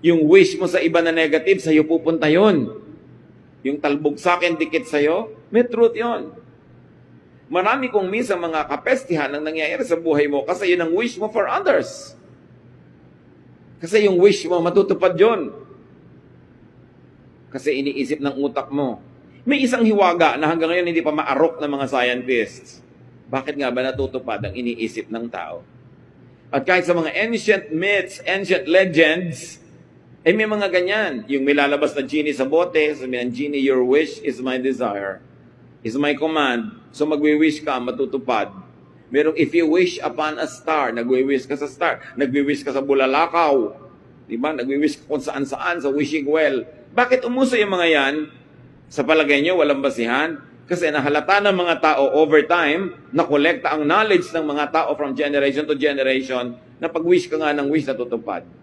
Yung wish mo sa iba na negative, sa'yo pupunta yon. Yung talbog sa akin, dikit sa'yo, may truth yon. Marami kong minsan mga kapestihan ang nangyayari sa buhay mo kasi yun ang wish mo for others. Kasi yung wish mo, matutupad yon. Kasi iniisip ng utak mo. May isang hiwaga na hanggang ngayon hindi pa maarok ng mga scientists. Bakit nga ba natutupad ang iniisip ng tao? At kahit sa mga ancient myths, ancient legends, eh may mga ganyan. Yung may lalabas na genie sa bote, sabi ng genie, your wish is my desire, is my command. So magwi-wish ka, matutupad. Merong if you wish upon a star, nagwi-wish ka sa star. Nagwi-wish ka sa bulalakaw. Diba? Nagwi-wish ka kung saan-saan, sa wishing well. Bakit umuso yung mga yan? Sa palagay nyo, walang basihan? Kasi nahalata ng mga tao over time, nakolekta ang knowledge ng mga tao from generation to generation, na pag-wish ka nga ng wish, natutupad.